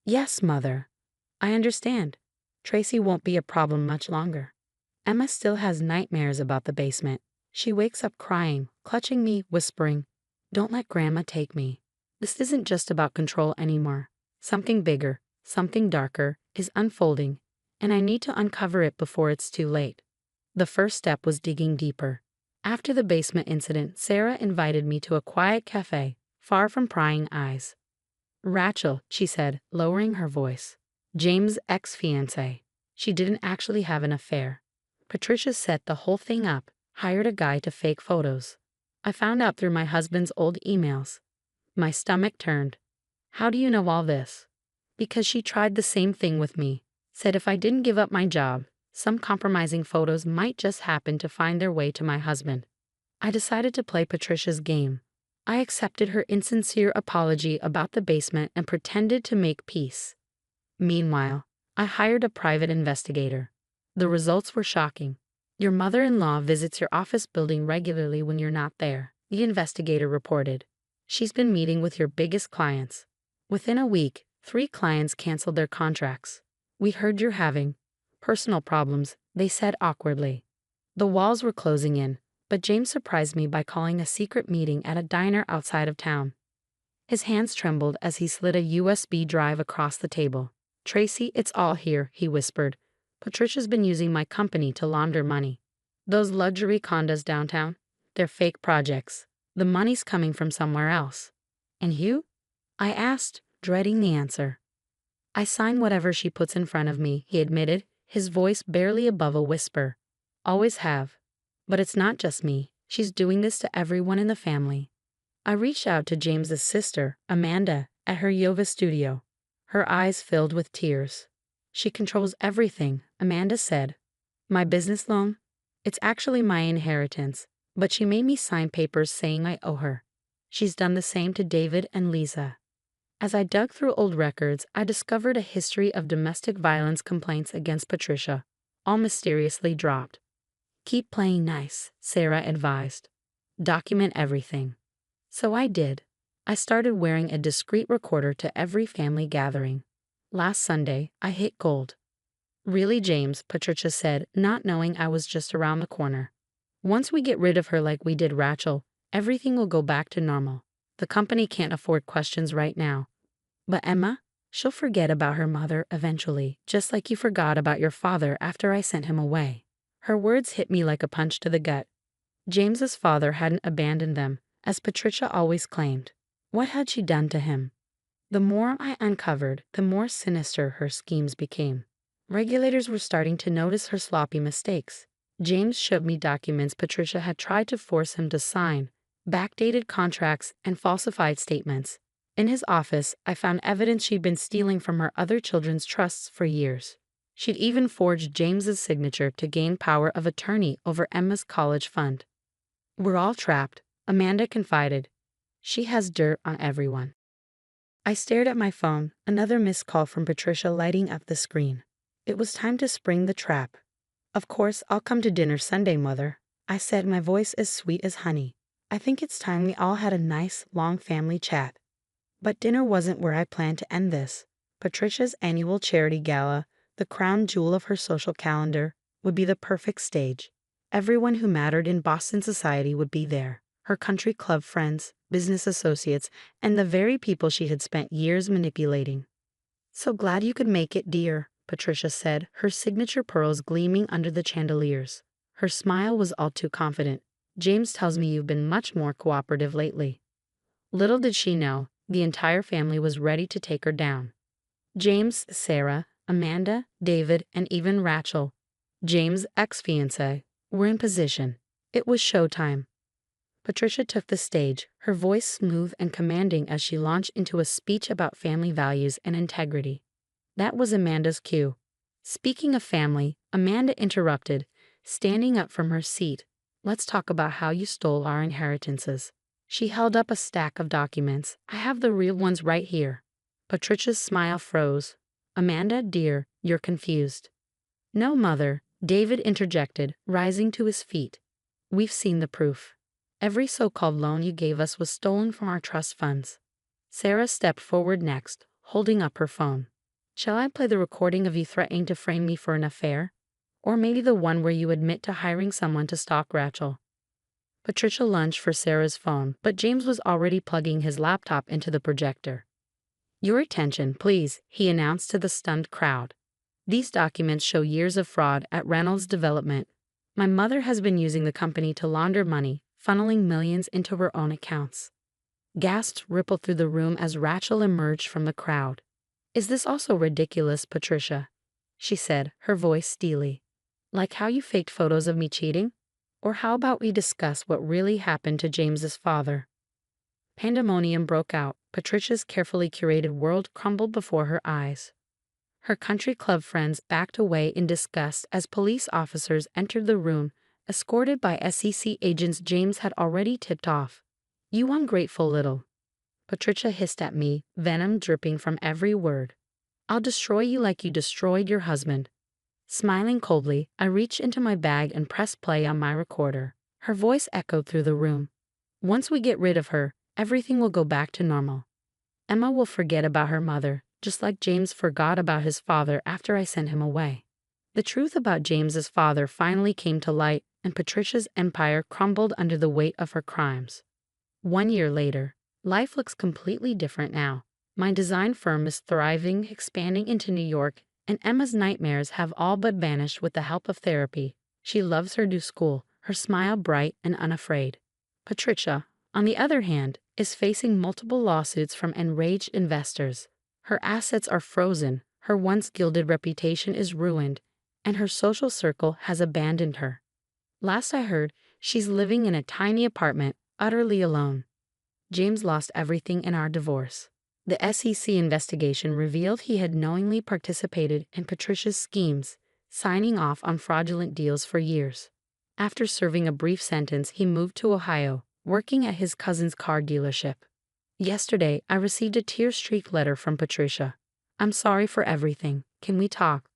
"Yes, Mother. I understand. Tracy won't be a problem much longer. Emma still has nightmares about the basement. She wakes up crying, clutching me, whispering, 'Don't let Grandma take me.' This isn't just about control anymore. Something bigger, something darker, is unfolding, and I need to uncover it before it's too late." The first step was digging deeper. After the basement incident, Sarah invited me to a quiet cafe, far from prying eyes. "Rachel," she said, lowering her voice. "James' ex-fiancée. She didn't actually have an affair. Patricia set the whole thing up, hired a guy to fake photos. I found out through my husband's old emails." My stomach turned. "How do you know all this?" "Because she tried the same thing with me. Said if I didn't give up my job, some compromising photos might just happen to find their way to my husband." I decided to play Patricia's game. I accepted her insincere apology about the basement and pretended to make peace. Meanwhile, I hired a private investigator. The results were shocking. "Your mother-in-law visits your office building regularly when you're not there," the investigator reported. "She's been meeting with your biggest clients. Within a week, 3 clients canceled their contracts. We heard you're having personal problems," they said awkwardly. The walls were closing in, but James surprised me by calling a secret meeting at a diner outside of town. His hands trembled as he slid a USB drive across the table. "Tracy, it's all here," he whispered. "Patricia's been using my company to launder money. Those luxury condos downtown, they're fake projects. The money's coming from somewhere else." "And you?" I asked, dreading the answer. "I sign whatever she puts in front of me," he admitted, his voice barely above a whisper. "Always have. But it's not just me. She's doing this to everyone in the family." I reached out to James's sister, Amanda, at her yoga studio. Her eyes filled with tears. She controls everything, Amanda said. My business loan? It's actually my inheritance, but she made me sign papers saying I owe her. She's done the same to David and Lisa. As I dug through old records, I discovered a history of domestic violence complaints against Patricia, all mysteriously dropped. Keep playing nice, Sarah advised. Document everything. So I did. I started wearing a discreet recorder to every family gathering. Last Sunday, I hit gold. Really, James, Patricia said, not knowing I was just around the corner. Once we get rid of her like we did Rachel, everything will go back to normal. The company can't afford questions right now. But Emma, she'll forget about her mother eventually, just like you forgot about your father after I sent him away. Her words hit me like a punch to the gut. James's father hadn't abandoned them, as Patricia always claimed. What had she done to him? The more I uncovered, the more sinister her schemes became. Regulators were starting to notice her sloppy mistakes. James showed me documents Patricia had tried to force him to sign, backdated contracts, and falsified statements. In his office, I found evidence she'd been stealing from her other children's trusts for years. She'd even forged James's signature to gain power of attorney over Emma's college fund. We're all trapped, Amanda confided. She has dirt on everyone. I stared at my phone, another missed call from Patricia lighting up the screen. It was time to spring the trap. Of course, I'll come to dinner Sunday, Mother, I said, my voice as sweet as honey. I think it's time we all had a nice, long family chat. But dinner wasn't where I planned to end this. Patricia's annual charity gala, the crown jewel of her social calendar, would be the perfect stage. Everyone who mattered in Boston society would be there. Her country club friends, business associates, and the very people she had spent years manipulating. So glad you could make it, dear, Patricia said, her signature pearls gleaming under the chandeliers. Her smile was all too confident. James tells me you've been much more cooperative lately. Little did she know, the entire family was ready to take her down. James, Sarah, Amanda, David, and even Rachel, James' ex-fiancé, were in position. It was showtime. Patricia took the stage, her voice smooth and commanding as she launched into a speech about family values and integrity. That was Amanda's cue. Speaking of family, Amanda interrupted, standing up from her seat. Let's talk about how you stole our inheritances. She held up a stack of documents. I have the real ones right here. Patricia's smile froze. Amanda, dear, you're confused. No, Mother, David interjected, rising to his feet. We've seen the proof. Every so-called loan you gave us was stolen from our trust funds. Sarah stepped forward next, holding up her phone. Shall I play the recording of you threatening to frame me for an affair? Or maybe the one where you admit to hiring someone to stalk Rachel? Patricia lunged for Sarah's phone, but James was already plugging his laptop into the projector. Your attention, please, he announced to the stunned crowd. These documents show years of fraud at Reynolds Development. My mother has been using the company to launder money, funneling millions into her own accounts. Gasps rippled through the room as Rachel emerged from the crowd. Is this also ridiculous, Patricia? She said, her voice steely. Like how you faked photos of me cheating? Or how about we discuss what really happened to James's father? Pandemonium broke out. Patricia's carefully curated world crumbled before her eyes. Her country club friends backed away in disgust as police officers entered the room, escorted by SEC agents James had already tipped off. You ungrateful little. Patricia hissed at me, venom dripping from every word. I'll destroy you like you destroyed your husband. Smiling coldly, I reached into my bag and pressed play on my recorder. Her voice echoed through the room. Once we get rid of her, everything will go back to normal. Emma will forget about her mother, just like James forgot about his father after I sent him away. The truth about James's father finally came to light, and Patricia's empire crumbled under the weight of her crimes. 1 year later, life looks completely different now. My design firm is thriving, expanding into New York, and Emma's nightmares have all but vanished with the help of therapy. She loves her new school, her smile bright and unafraid. Patricia, on the other hand, is facing multiple lawsuits from enraged investors. Her assets are frozen, her once gilded reputation is ruined, and her social circle has abandoned her. Last I heard, she's living in a tiny apartment, utterly alone. James lost everything in our divorce. The SEC investigation revealed he had knowingly participated in Patricia's schemes, signing off on fraudulent deals for years. After serving a brief sentence, he moved to Ohio, working at his cousin's car dealership. Yesterday, I received a tear-streaked letter from Patricia. "I'm sorry for everything. Can we talk?"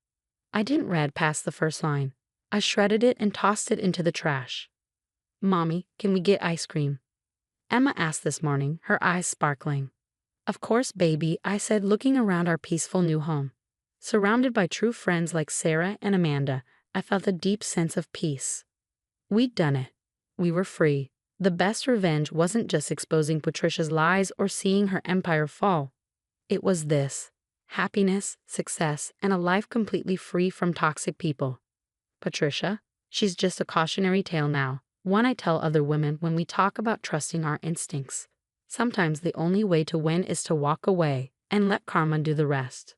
I didn't read past the first line. I shredded it and tossed it into the trash. "Mommy, can we get ice cream?" Emma asked this morning, her eyes sparkling. "Of course, baby," I said, looking around our peaceful new home. Surrounded by true friends like Sarah and Amanda, I felt a deep sense of peace. We'd done it. We were free. The best revenge wasn't just exposing Patricia's lies or seeing her empire fall. It was this: happiness, success, and a life completely free from toxic people. Patricia, she's just a cautionary tale now, one I tell other women when we talk about trusting our instincts. Sometimes the only way to win is to walk away and let karma do the rest.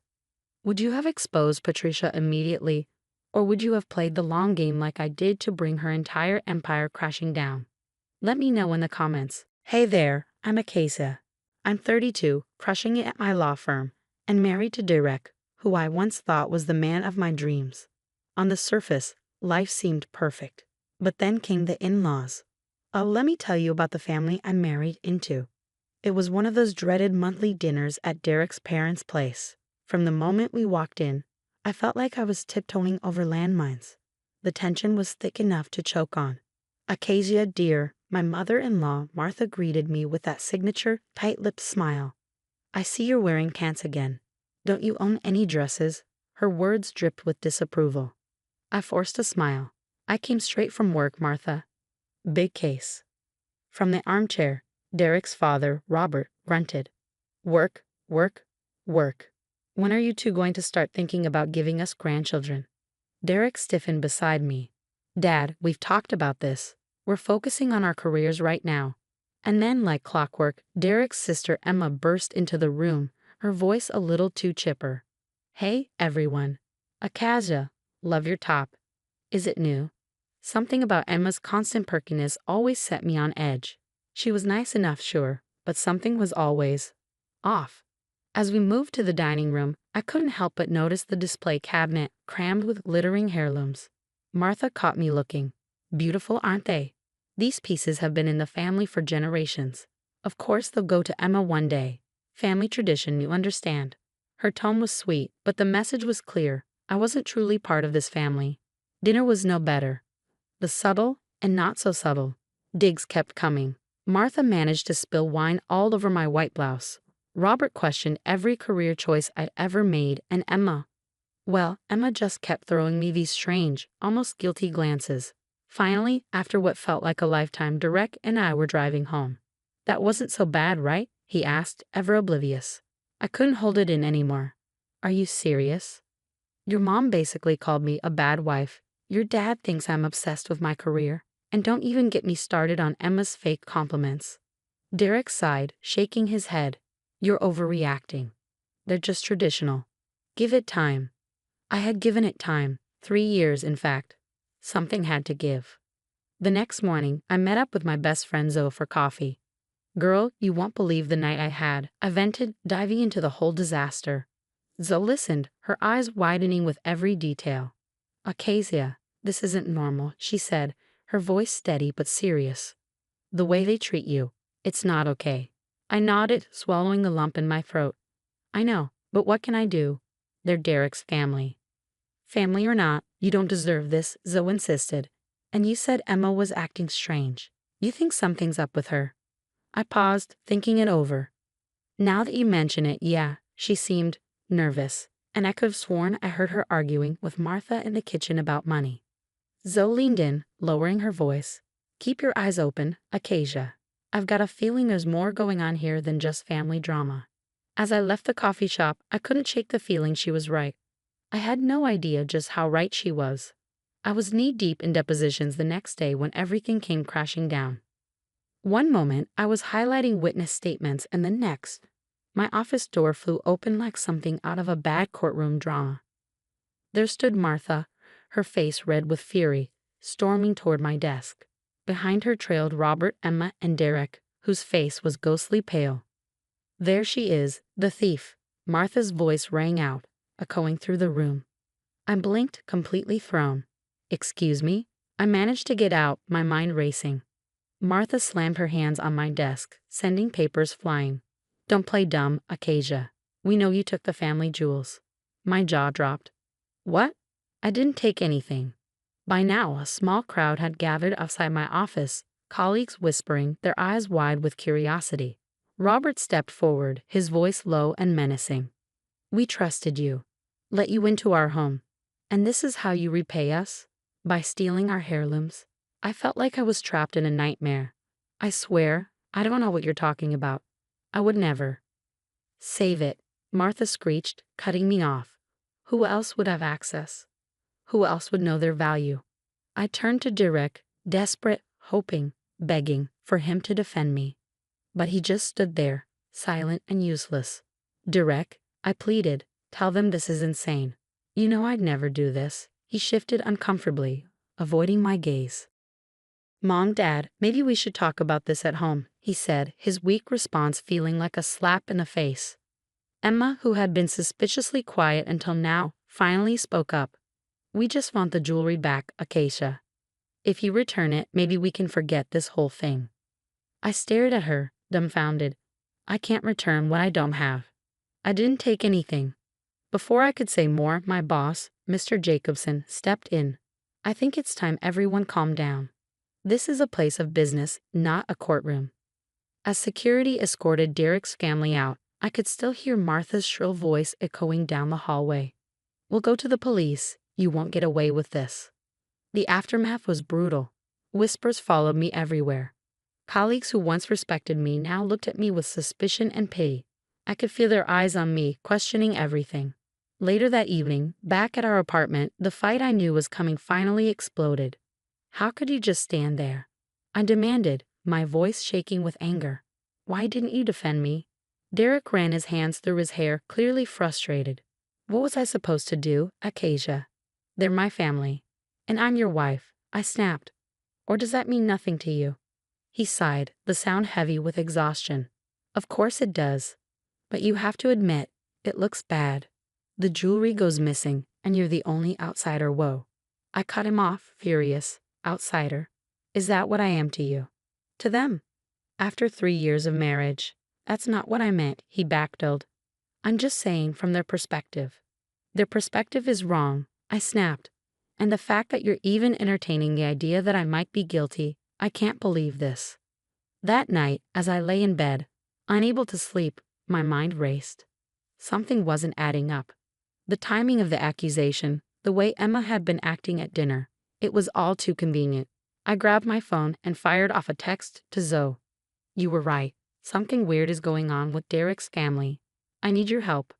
Would you have exposed Patricia immediately, or would you have played the long game like I did to bring her entire empire crashing down? Let me know in the comments. Hey there, I'm Acacia. I'm 32, crushing it at my law firm, and married to Derek, who I once thought was the man of my dreams. On the surface, life seemed perfect. But then came the in-laws. Let me tell you about the family I married into. It was one of those dreaded monthly dinners at Derek's parents' place. From the moment we walked in, I felt like I was tiptoeing over landmines. The tension was thick enough to choke on. Acacia, dear, my mother-in-law, Martha, greeted me with that signature, tight-lipped smile. "I see you're wearing pants again. Don't you own any dresses?" Her words dripped with disapproval. I forced a smile. "I came straight from work, Martha." "Big case." From the armchair, Derek's father, Robert, grunted. "Work, work, work. When are you two going to start thinking about giving us grandchildren?" Derek stiffened beside me. "Dad, we've talked about this. We're focusing on our careers right now." And then, like clockwork, Derek's sister Emma burst into the room, her voice a little too chipper. "Hey, everyone. Acacia, love your top. Is it new?" Something about Emma's constant perkiness always set me on edge. She was nice enough, sure, but something was always off. As we moved to the dining room, I couldn't help but notice the display cabinet crammed with glittering heirlooms. Martha caught me looking. "Beautiful, aren't they? These pieces have been in the family for generations. Of course they'll go to Emma one day. Family tradition, you understand." Her tone was sweet, but the message was clear. I wasn't truly part of this family. Dinner was no better. The subtle, and not so subtle, digs kept coming. Martha managed to spill wine all over my white blouse. Robert questioned every career choice I'd ever made, and Emma just kept throwing me these strange, almost guilty glances. Finally, after what felt like a lifetime, Derek and I were driving home. "That wasn't so bad, right?" he asked, ever oblivious. I couldn't hold it in anymore. "Are you serious? Your mom basically called me a bad wife. Your dad thinks I'm obsessed with my career. And don't even get me started on Emma's fake compliments." Derek sighed, shaking his head. "You're overreacting. They're just traditional. Give it time." I had given it time, 3 years in fact. Something had to give. The next morning, I met up with my best friend Zoe for coffee. "Girl, you won't believe the night I had," I vented, diving into the whole disaster. Zoe listened, her eyes widening with every detail. "Acacia, this isn't normal," she said, her voice steady but serious. "The way they treat you, it's not okay." I nodded, swallowing the lump in my throat. "I know, but what can I do? They're Derek's family." "Family or not, you don't deserve this," Zoe insisted. "And you said Emma was acting strange. You think something's up with her?" I paused, thinking it over. "Now that you mention it, yeah, she seemed nervous, and I could have sworn I heard her arguing with Martha in the kitchen about money." Zoe leaned in, lowering her voice. "Keep your eyes open, Acacia. I've got a feeling there's more going on here than just family drama." As I left the coffee shop, I couldn't shake the feeling she was right. I had no idea just how right she was. I was knee-deep in depositions the next day when everything came crashing down. One moment, I was highlighting witness statements, and the next, my office door flew open like something out of a bad courtroom drama. There stood Martha, her face red with fury, storming toward my desk. Behind her trailed Robert, Emma, and Derek, whose face was ghostly pale. "There she is, the thief," Martha's voice rang out, echoing through the room. I blinked, completely thrown. "Excuse me?" I managed to get out, my mind racing. Martha slammed her hands on my desk, sending papers flying. "Don't play dumb, Acacia. We know you took the family jewels." My jaw dropped. "What? I didn't take anything." By now, a small crowd had gathered outside my office, colleagues whispering, their eyes wide with curiosity. Robert stepped forward, his voice low and menacing. "We trusted you, let you into our home. And this is how you repay us? By stealing our heirlooms?" I felt like I was trapped in a nightmare. "I swear, I don't know what you're talking about. I would never." "Save it," Martha screeched, cutting me off. "Who else would have access? Who else would know their value?" I turned to Derek, desperate, hoping, begging for him to defend me. But he just stood there, silent and useless. "Derek," I pleaded, "tell them this is insane. You know I'd never do this." He shifted uncomfortably, avoiding my gaze. "Mom, Dad, maybe we should talk about this at home," he said, his weak response feeling like a slap in the face. Emma, who had been suspiciously quiet until now, finally spoke up. "We just want the jewelry back, Acacia. If you return it, maybe we can forget this whole thing." I stared at her, dumbfounded. "I can't return what I don't have. I didn't take anything." Before I could say more, my boss, Mr. Jacobson, stepped in. "I think it's time everyone calmed down. This is a place of business, not a courtroom." As security escorted Derek's family out, I could still hear Martha's shrill voice echoing down the hallway. "We'll go to the police. You won't get away with this." The aftermath was brutal. Whispers followed me everywhere. Colleagues who once respected me now looked at me with suspicion and pity. I could feel their eyes on me, questioning everything. Later that evening, back at our apartment, the fight I knew was coming finally exploded. "How could you just stand there?" I demanded, my voice shaking with anger. "Why didn't you defend me?" Derek ran his hands through his hair, clearly frustrated. "What was I supposed to do, Acacia? They're my family. And I'm your wife," I snapped. "Or does that mean nothing to you?" He sighed, the sound heavy with exhaustion. "Of course it does. But you have to admit, it looks bad. The jewelry goes missing, and you're the only outsider. Whoa." I cut him off, furious. "Outsider? Is that what I am to you?" "To them. After 3 years of marriage." "That's not what I meant," he backpedaled. "I'm just saying from their perspective." "Their perspective is wrong," I snapped. "And the fact that you're even entertaining the idea that I might be guilty, I can't believe this." That night, as I lay in bed, unable to sleep, my mind raced. Something wasn't adding up. The timing of the accusation, the way Emma had been acting at dinner, it was all too convenient. I grabbed my phone and fired off a text to Zoe. "You were right. Something weird is going on with Derek's family. I need your help."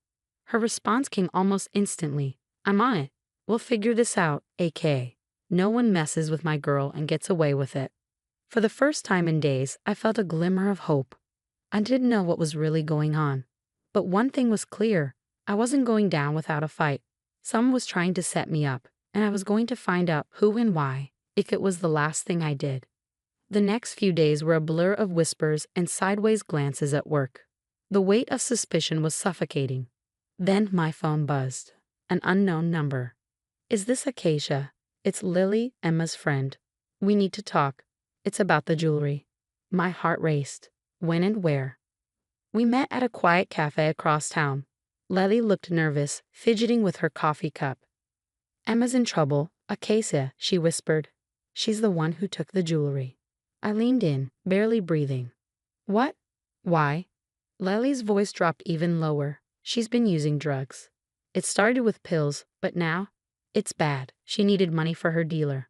Her response came almost instantly. "I'm on it. We'll figure this out, AK. No one messes with my girl and gets away with it." For the first time in days, I felt a glimmer of hope. I didn't know what was really going on. But one thing was clear. I wasn't going down without a fight. Someone was trying to set me up, and I was going to find out who and why, if it was the last thing I did. The next few days were a blur of whispers and sideways glances at work. The weight of suspicion was suffocating. Then my phone buzzed. An unknown number. "Is this Acacia? It's Lily, Emma's friend. We need to talk. It's about the jewelry." My heart raced. When and where? We met at a quiet cafe across town. Lily looked nervous, fidgeting with her coffee cup. "Emma's in trouble, Acacia," she whispered. "She's the one who took the jewelry." I leaned in, barely breathing. "What? Why?" Lily's voice dropped even lower. "She's been using drugs. It started with pills, but now, it's bad. She needed money for her dealer."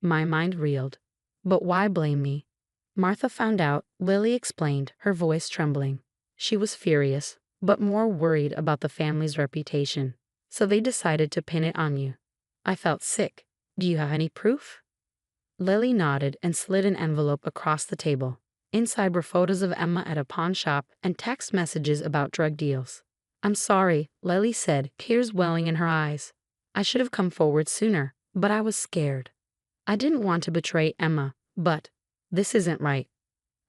My mind reeled. But why blame me? "Martha found out," Lily explained, her voice trembling. "She was furious, but more worried about the family's reputation. So they decided to pin it on you." I felt sick. "Do you have any proof?" Lily nodded and slid an envelope across the table. Inside were photos of Emma at a pawn shop and text messages about drug deals. "I'm sorry," Lily said, tears welling in her eyes. "I should have come forward sooner, but I was scared. I didn't want to betray Emma, but this isn't right."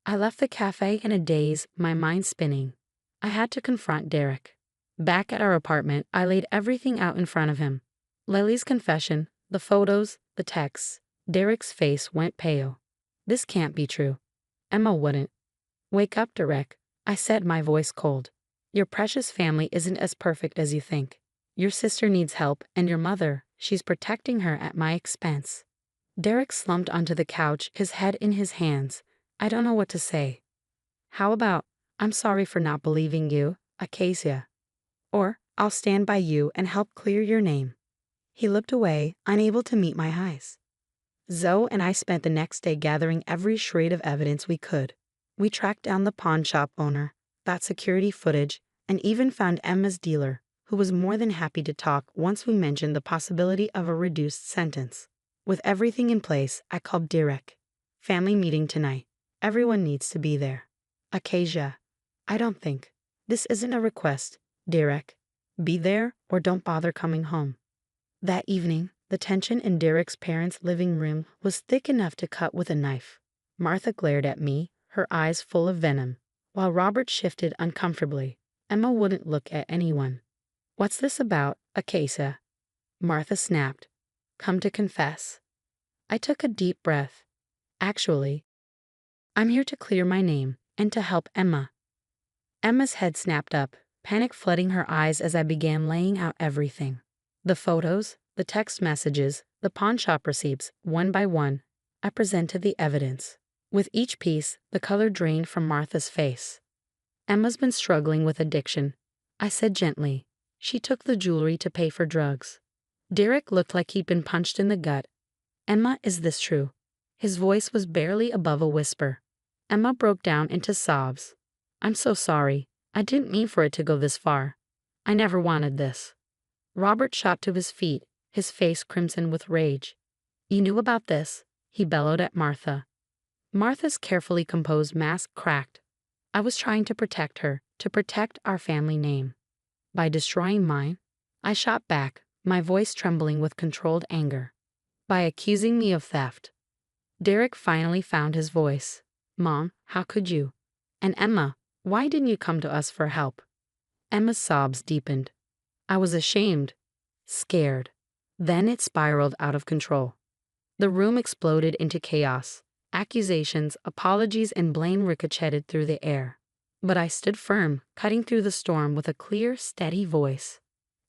I left the cafe in a daze, my mind spinning. I had to confront Derek. Back at our apartment, I laid everything out in front of him. Lily's confession, the photos, the texts. Derek's face went pale. This can't be true. Emma wouldn't. Wake up, Derek, I said, my voice cold. Your precious family isn't as perfect as you think. Your sister needs help, and your mother, she's protecting her at my expense. Derek slumped onto the couch, his head in his hands. I don't know what to say. How about, I'm sorry for not believing you, Acacia. Or, I'll stand by you and help clear your name. He looked away, unable to meet my eyes. Zoe and I spent the next day gathering every shred of evidence we could. We tracked down the pawn shop owner, got security footage, and even found Emma's dealer, who was more than happy to talk once we mentioned the possibility of a reduced sentence. With everything in place, I called Derek. Family meeting tonight. Everyone needs to be there. Acacia. I don't think. This isn't a request, Derek. Be there or don't bother coming home. That evening, the tension in Derek's parents' living room was thick enough to cut with a knife. Martha glared at me, her eyes full of venom, while Robert shifted uncomfortably. Emma wouldn't look at anyone. What's this about, Acacia? Martha snapped. Come to confess. I took a deep breath. Actually, I'm here to clear my name and to help Emma. Emma's head snapped up, panic flooding her eyes as I began laying out everything. The photos, the text messages, the pawnshop receipts, one by one. I presented the evidence. With each piece, the color drained from Martha's face. Emma's been struggling with addiction, I said gently. She took the jewelry to pay for drugs. Derek looked like he'd been punched in the gut. Emma, is this true? His voice was barely above a whisper. Emma broke down into sobs. I'm so sorry. I didn't mean for it to go this far. I never wanted this. Robert shot to his feet, his face crimson with rage. You knew about this, he bellowed at Martha. Martha's carefully composed mask cracked. I was trying to protect her, to protect our family name. By destroying mine, I shot back, my voice trembling with controlled anger. By accusing me of theft. Derek finally found his voice. Mom, how could you? And Emma, why didn't you come to us for help? Emma's sobs deepened. I was ashamed, scared. Then it spiraled out of control. The room exploded into chaos. Accusations, apologies, and blame ricocheted through the air. But I stood firm, cutting through the storm with a clear, steady voice.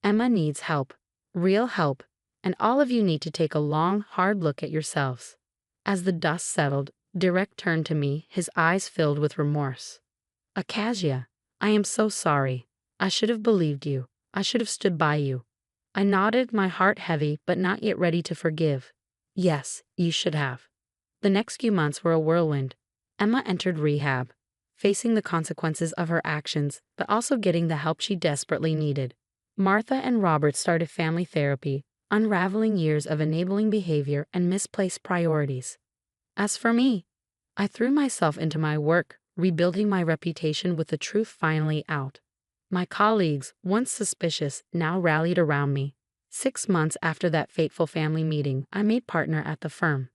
Emma needs help, real help, and all of you need to take a long, hard look at yourselves. As the dust settled, Derek turned to me, his eyes filled with remorse. Acacia, I am so sorry. I should have believed you. I should have stood by you. I nodded, my heart heavy but not yet ready to forgive. Yes, you should have. The next few months were a whirlwind. Emma entered rehab, facing the consequences of her actions, but also getting the help she desperately needed. Martha and Robert started family therapy, unraveling years of enabling behavior and misplaced priorities. As for me, I threw myself into my work, rebuilding my reputation with the truth finally out. My colleagues, once suspicious, now rallied around me. 6 months after that fateful family meeting, I made partner at the firm.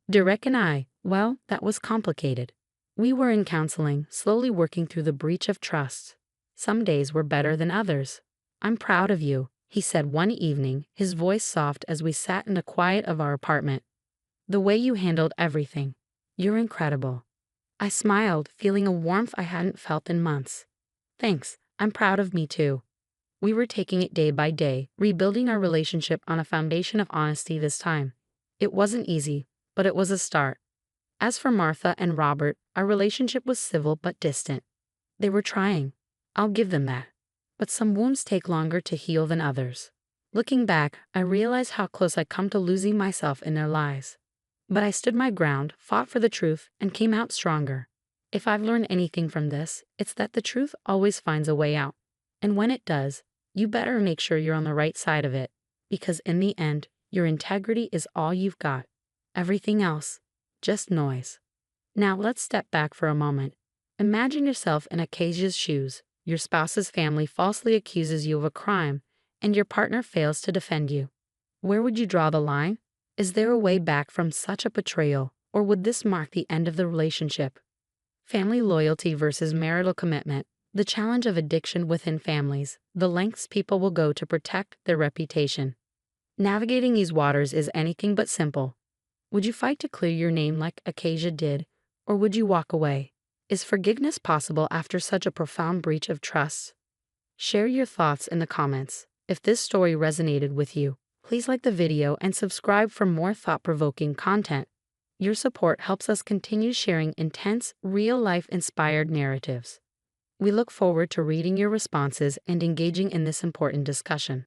Derek and I, well, that was complicated. We were in counseling, slowly working through the breach of trust. Some days were better than others. I'm proud of you, he said one evening, his voice soft as we sat in the quiet of our apartment. The way you handled everything. You're incredible. I smiled, feeling a warmth I hadn't felt in months. Thanks, I'm proud of me too. We were taking it day by day, rebuilding our relationship on a foundation of honesty this time. It wasn't easy, but it was a start. As for Martha and Robert, our relationship was civil but distant. They were trying. I'll give them that. But some wounds take longer to heal than others. Looking back, I realized how close I'd come to losing myself in their lies. But I stood my ground, fought for the truth, and came out stronger. If I've learned anything from this, it's that the truth always finds a way out. And when it does, you better make sure you're on the right side of it, because in the end, your integrity is all you've got. Everything else, just noise. Now let's step back for a moment. Imagine yourself in Acacia's shoes. Your spouse's family falsely accuses you of a crime, and your partner fails to defend you. Where would you draw the line? Is there a way back from such a betrayal, or would this mark the end of the relationship? Family loyalty versus marital commitment. The challenge of addiction within families, the lengths people will go to protect their reputation. Navigating these waters is anything but simple. Would you fight to clear your name like Acacia did, or would you walk away? Is forgiveness possible after such a profound breach of trust? Share your thoughts in the comments. If this story resonated with you, please like the video and subscribe for more thought-provoking content. Your support helps us continue sharing intense, real-life inspired narratives. We look forward to reading your responses and engaging in this important discussion.